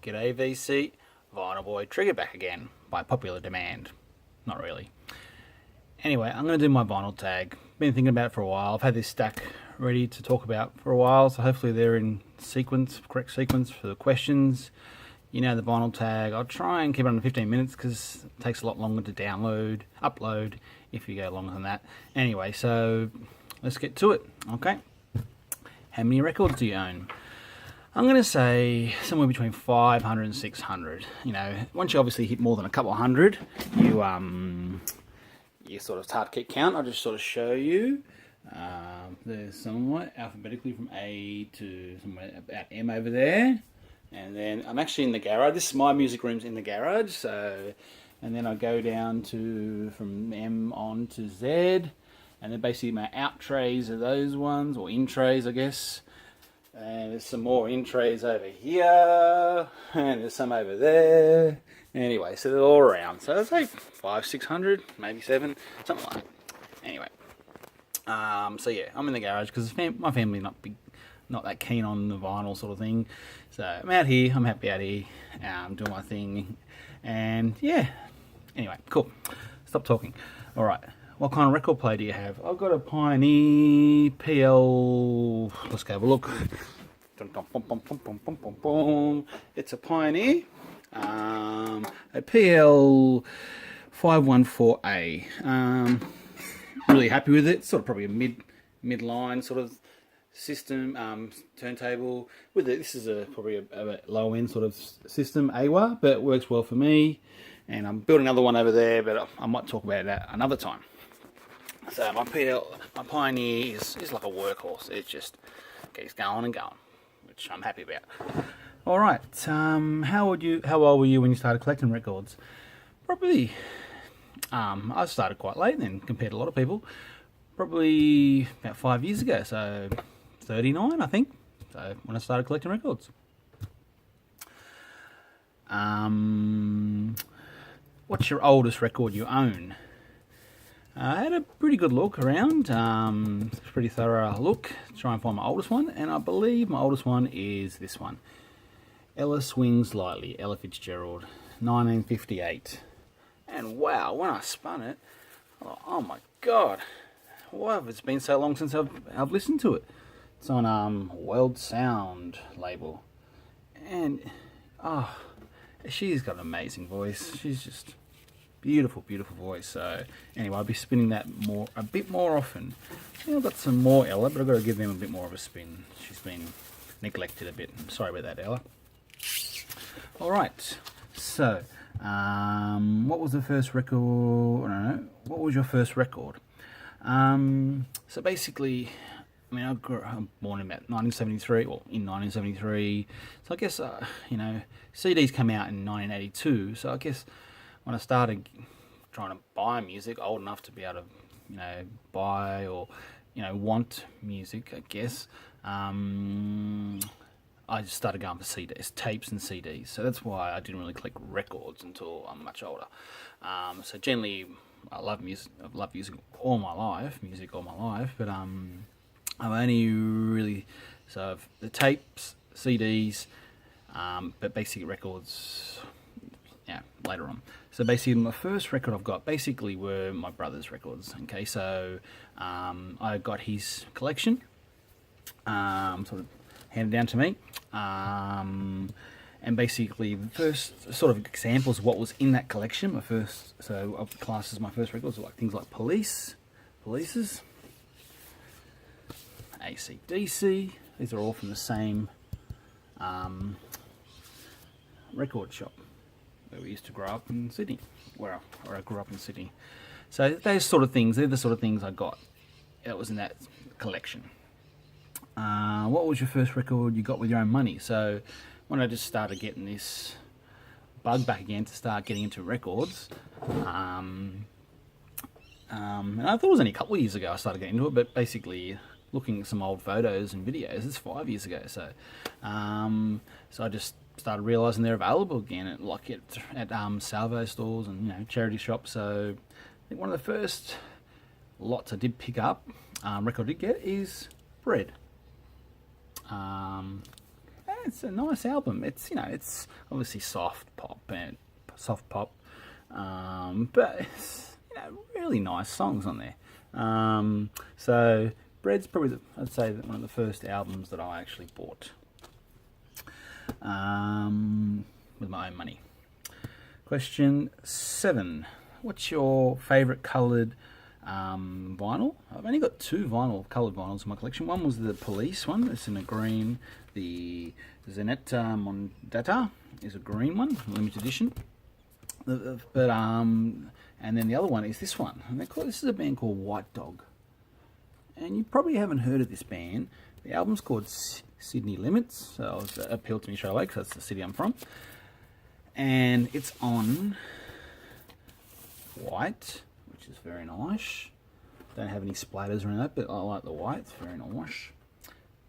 G'day VC, Vinyl Boy Trigger back again by popular demand. Not really. Anyway, I'm going to do my vinyl tag. Been thinking about it for a while. I've had this stack ready to talk about for a while, so hopefully they're in sequence, correct sequence for the questions. You know the vinyl tag. I'll try and keep it under 15 minutes because it takes a lot longer to upload if you go longer than that. Anyway, so let's get to it, okay? How many records do you own? I'm going to say somewhere between 500 and 600. You know, once you obviously hit more than a couple of hundred, you sort of start to get count. I'll just sort of show you. There's somewhat alphabetically from A to somewhere about M over there. And then I'm actually in the garage. This is my music room's in the garage. So, and then I go down to from M on to Z. And then basically my out trays are those ones, or in trays, I guess. And there's some more in trays over here, and there's some over there. Anyway, so they're all around. So I'd say 500, 600, maybe 7, something like that. Anyway, so yeah, I'm in the garage because my family's not that keen on the vinyl sort of thing. So I'm out here. I'm happy out here, doing my thing, and yeah. Anyway, cool. Stop talking. All right. What kind of record player do you have? I've got a Pioneer PL. Let's go have a look. It's a Pioneer, a PL 514A. Really happy with it. Sort of probably a mid-line sort of system, turntable. With it, this is probably a low end sort of system, AWA, but it works well for me. And I'm building another one over there, but I might talk about that another time. So my Pioneer is like a workhorse. It just keeps going and going, which I'm happy about. All right. How old were you when you started collecting records? Probably. I started quite late then, compared to a lot of people. Probably about 5 years ago. So 39, I think. So when I started collecting records. What's your oldest record you own? I had a pretty good look around, pretty thorough look to try and find my oldest one, and I believe my oldest one is this one. Ella Swings Lightly, Ella Fitzgerald, 1958. And wow, when I spun it, I thought, oh my god, why have it been so long since I've listened to it? It's on World Sound label, and she's got an amazing voice. She's just beautiful voice. So anyway, I'll be spinning that a bit more often. I've got some more Ella, but I've got to give them a bit more of a spin. She's been neglected a bit. Sorry about that, Ella. All right. So, what was the first record? I don't know. What was your first record? So basically, I mean, I'm born in about 1973, or in 1973. So I guess CDs came out in 1982. So I guess when I started trying to buy music, old enough to be able to, buy or, want music, I guess, I just started going for CDs, tapes and CDs. So that's why I didn't really collect records until I'm much older. So generally, I love music. I've loved music all my life, but I've only really, so the tapes, CDs, but basic records, later on. So basically my first record I've got basically were my brother's records. Okay, so I got his collection, sort of handed down to me, and basically the first sort of examples of what was in that collection, of classes, my first records were like things like Polices, AC/DC. These are all from the same record shop where we used to grow up in Sydney, where I grew up in Sydney. So those sort of things, they're the sort of things I got. That was in that collection. What was your first record you got with your own money? So when I just started getting this bug back again to start getting into records, and I thought it was only a couple of years ago I started getting into it, but basically looking at some old photos and videos, it's 5 years ago. So I just started realising they're available again at salvo stores and charity shops. So I think one of the first lots I did pick up, record I did get, is Bread. it's a nice album. It's, you know, it's obviously soft pop, but it's, you know, really nice songs on there. So Bread's probably, I'd say, one of the first albums that I actually bought with my own money. Question 7. What's your favourite coloured vinyl? I've only got 2 coloured vinyls in my collection. One was the Police one. It's in a green. The Zenetta Mondata is a green one, limited edition. But and then the other one is this one. And this is a band called White Dog. And you probably haven't heard of this band. The album's called Sydney Limits, so it appealed to me straight away because that's the city I'm from. And it's on white, which is very nice. Don't have any splatters or anything, but I like the white. It's very nice.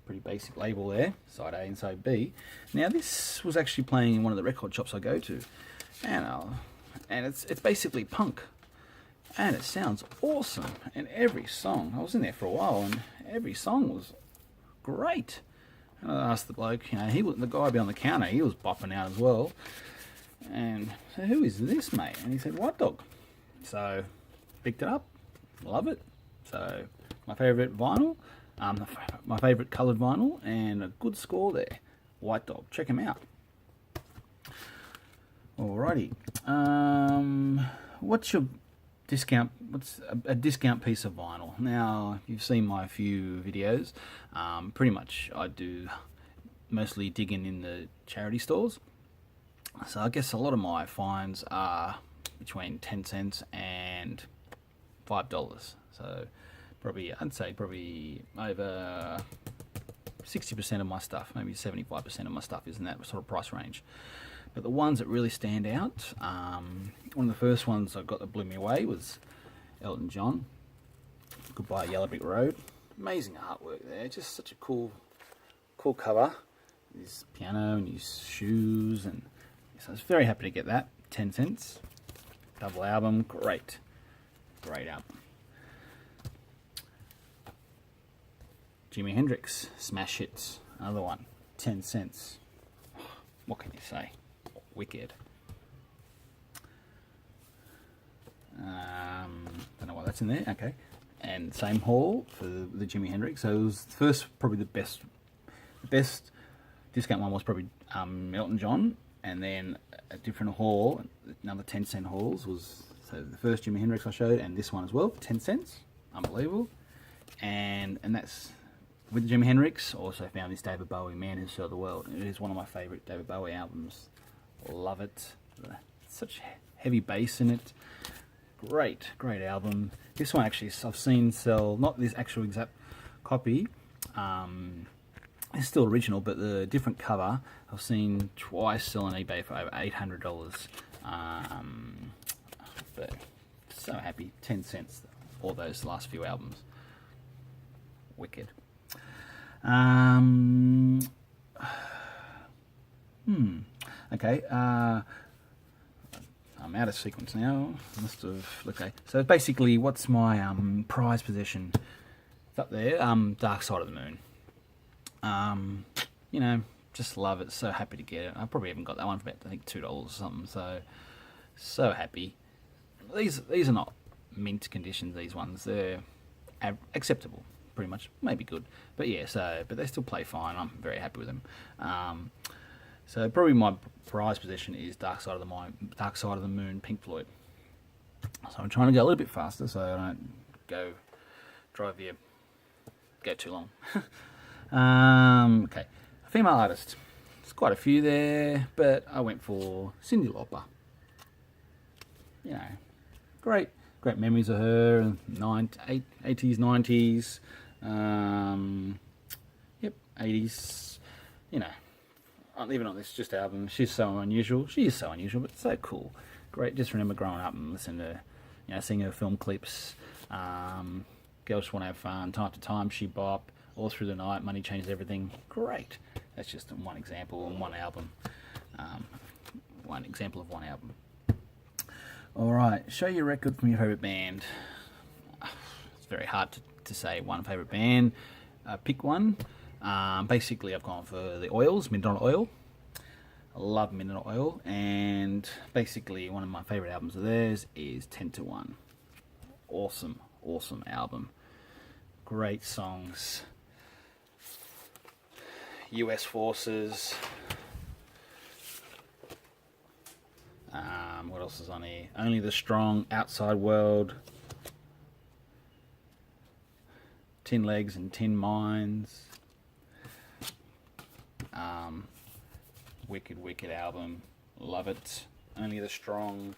Pretty basic label there, side A and side B. Now this was actually playing in one of the record shops I go to, and it's basically punk, and it sounds awesome. And every song, I was in there for a while, and every song was great. And I asked the bloke, you know, the guy behind the counter, he was bopping out as well. And I said, who is this, mate? And he said, White Dog. So, picked it up. Love it. So, my favourite vinyl, my favourite coloured vinyl, and a good score there. White Dog. Check him out. Alrighty. What's your discount? What's a discount piece of vinyl? Now, you've seen my few videos. Pretty much, I do mostly digging in the charity stores. So I guess a lot of my finds are between 10 cents and $5. So I'd say probably over 60% of my stuff, maybe 75% of my stuff is in that sort of price range. But the ones that really stand out, one of the first ones I got that blew me away was Elton John, Goodbye Yellow Brick Road. Amazing artwork there, just such a cool cover. His piano and his shoes, and so I was very happy to get that. 10 cents, double album, great album. Jimi Hendrix, Smash Hits, another one, 10 cents. What can you say? Wicked. Don't know why that's in there. Okay, and same haul for the Jimi Hendrix. So it was probably the best discount one was probably Elton John, and then a different haul, another 10 cent hauls was, so the first Jimi Hendrix I showed, and this one as well, 10 cents, unbelievable. And that's with Jimi Hendrix. Also found this David Bowie, Man Who Sold the World. It is one of my favourite David Bowie albums. Love it. Such heavy bass in it. Great album. This one actually I've seen sell, not this actual exact copy, it's still original, but the different cover I've seen twice sell on eBay for over $800. But so happy, 10 cents, all those last few albums. Wicked. Okay. I'm out of sequence now. Okay. So basically, what's my prized possession? It's up there. Dark Side of the Moon. You know, just love it. So happy to get it. I probably haven't got that one for about, I think, $2 or something. So happy. These are not mint conditions. These ones, they're acceptable, pretty much. Maybe good, but yeah. But they still play fine. I'm very happy with them. So probably my prized possession is Dark Side of the Moon, Pink Floyd. So I'm trying to go a little bit faster so I don't go too long. Okay, female artist. There's quite a few there, but I went for Cyndi Lauper. You know, great memories of her, 80s, 90s, yep, 80s, you know. Even on this just album, she's so unusual. She is so unusual, but so cool. Great. Just remember growing up and listening to, seeing her film clips. Girls Just Want to Have Fun. Time to Time, She Bop. All Through the Night. Money Changes Everything. Great. That's just one example on one album. One example of one album. All right. Show your record from your favorite band. It's very hard to say one favorite band. Pick one. Basically, I've gone for the oils, Midnight Oil. I love Midnight Oil, and basically one of my favourite albums of theirs is 10 to 1. Awesome, awesome album. Great songs. US Forces. What else is on here? Only the Strong, Outside World, Tin Legs and Tin Minds. Wicked, wicked album. Love it. Only the Strong.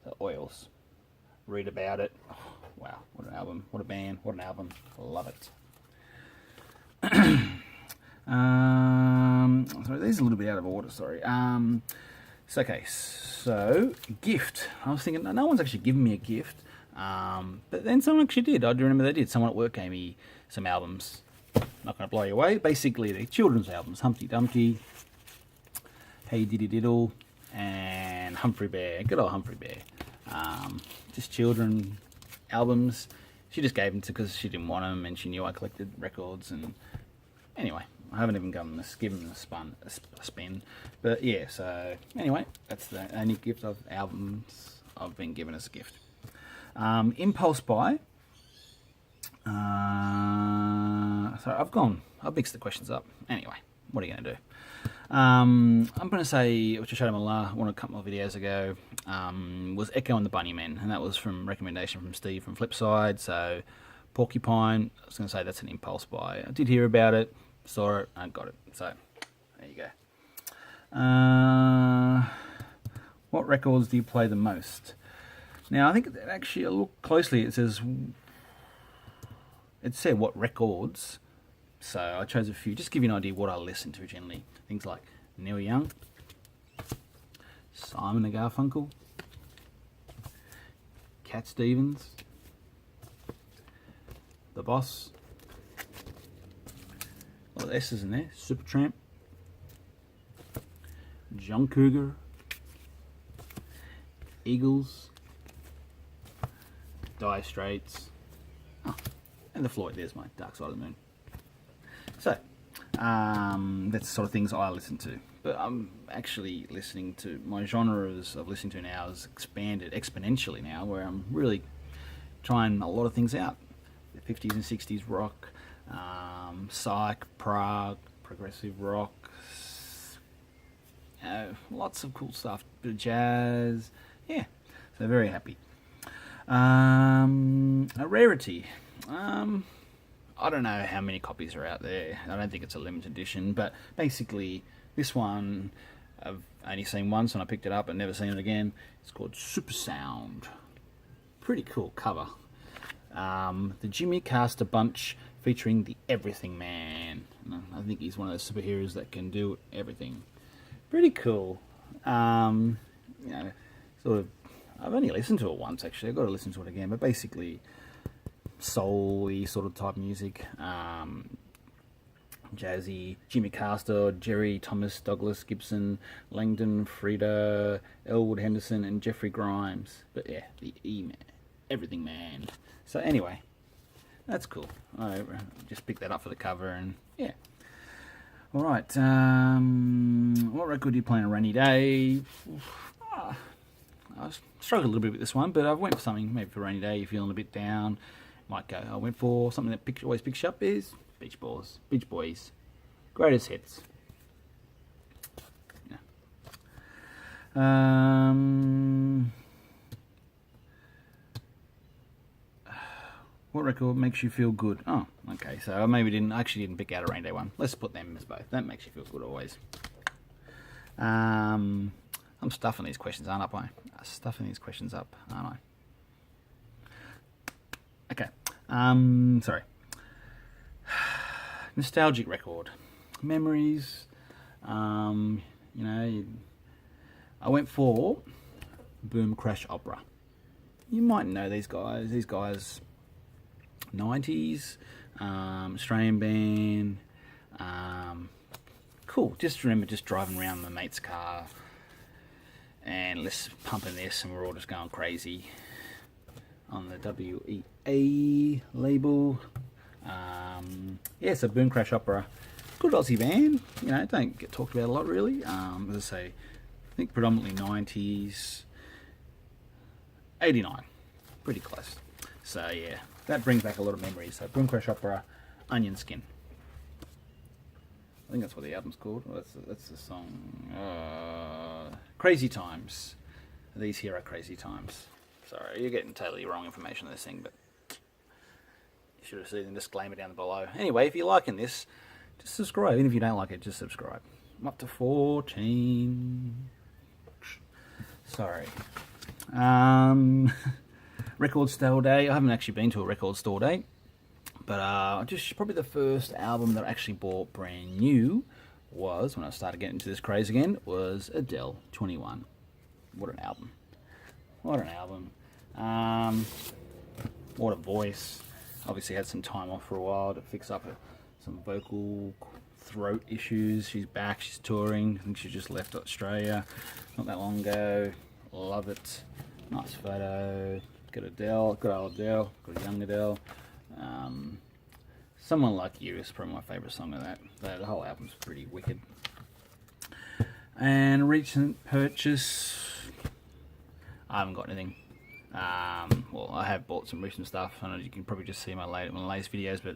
The Oils. Read about it. Oh, wow, what an album. What a band. What an album. Love it. Sorry, these are a little bit out of order, sorry. So, gift. I was thinking, no one's actually given me a gift. But then someone actually did. I do remember they did. Someone at work gave me some albums. Not going to blow you away. Basically, they're children's albums. Humpty Dumpty, Hey Diddy Diddle, and Humphrey Bear. Good old Humphrey Bear. Just children albums. She just gave them to because she didn't want them, and she knew I collected records. And anyway, I haven't even given them a spin. But yeah, so anyway, that's the only gift of albums I've been given as a gift. Impulse buy. So I've mixed the questions up. Anyway, what are you going to do? I'm going to say, which I showed him one a couple of videos ago, was Echo and the Bunnymen, and that was from recommendation from Steve from Flipside. So Porcupine, I was going to say that's an impulse buy. I did hear about it, saw it, and got it. So there you go. What records do you play the most? Now I think that actually, I look closely, it said what records. So I chose a few, just to give you an idea what I listen to generally. Things like Neil Young, Simon and Garfunkel, Cat Stevens, The Boss, well, the S's in there, Supertramp, John Cougar, Eagles, Dire Straits, and the Floyd. There's my Dark Side of the Moon. So, that's the sort of things I listen to. But I'm actually listening to, my genres of listening to now has expanded exponentially now, where I'm really trying a lot of things out. The 50s and 60s rock, psych, prog, progressive rock, lots of cool stuff, bit of jazz, yeah, so very happy. A rarity. I don't know how many copies are out there. I don't think it's a limited edition, but basically this one I've only seen once and I picked it up and never seen it again. It's called Super Sound. Pretty cool cover. The Jimmy Castor Bunch featuring the Everything Man. I think he's one of those superheroes that can do everything. Pretty cool. Sort of. I've only listened to it once actually. I've got to listen to it again, but basically soul-y sort of type music, jazzy. Jimmy Castor, Jerry Thomas, Douglas Gibson, Langdon Frieda, Elwood Henderson, and Jeffrey Grimes. But yeah, the E-Man, Everything Man. So anyway, that's cool. I just picked that up for the cover, and yeah. All right. What record do you play on a rainy day? I struggled a little bit with this one, but I went for something maybe for a rainy day. You're feeling a bit down. Might go. I went for something that always picks you up is Beach Boys, greatest hits. Yeah. What record makes you feel good? Oh, okay. So I actually didn't pick out a rainy day one. Let's put them as both. That makes you feel good always. I'm stuffing these questions, aren't I? Stuffing these questions up, aren't I? Okay. Sorry. Nostalgic record. Memories. I went for Boom Crash Opera. You might know these guys. These guys, 90s, Australian band. Cool. Just remember just driving around my mate's car and let's pumping this, and we're all just going crazy on the WEA label. Yeah, so Boom Crash Opera, good Aussie band. You know, don't get talked about a lot really. As I say, I think predominantly 90s, 89, pretty close. So yeah, that brings back a lot of memories. So Boom Crash Opera, Onion Skin. I think that's what the album's called. That's the song. Crazy Times. These here are crazy times. Sorry, you're getting totally wrong information on this thing, but you should have seen the disclaimer down below. Anyway, if you're liking this, just subscribe. Even if you don't like it, just subscribe. I'm up to 14. Sorry. Record store day. I haven't actually been to a record store day, but just probably the first album that I actually bought brand new was, when I started getting into this craze again, was Adele 21. What an album. What an album. What a voice. Obviously had some time off for a while to fix up some vocal throat issues. She's back, she's touring. I think she just left Australia not that long ago. Love it. Nice photo. Good Adele, good old Adele, good young Adele. Someone Like You is probably my favourite song of that. The whole album's pretty wicked. And recent purchase, I haven't got anything. Well, I have bought some recent stuff. I know you can probably just see my latest videos, but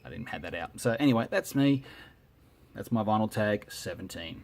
I didn't have that out. So anyway, that's me. That's my vinyl tag 17.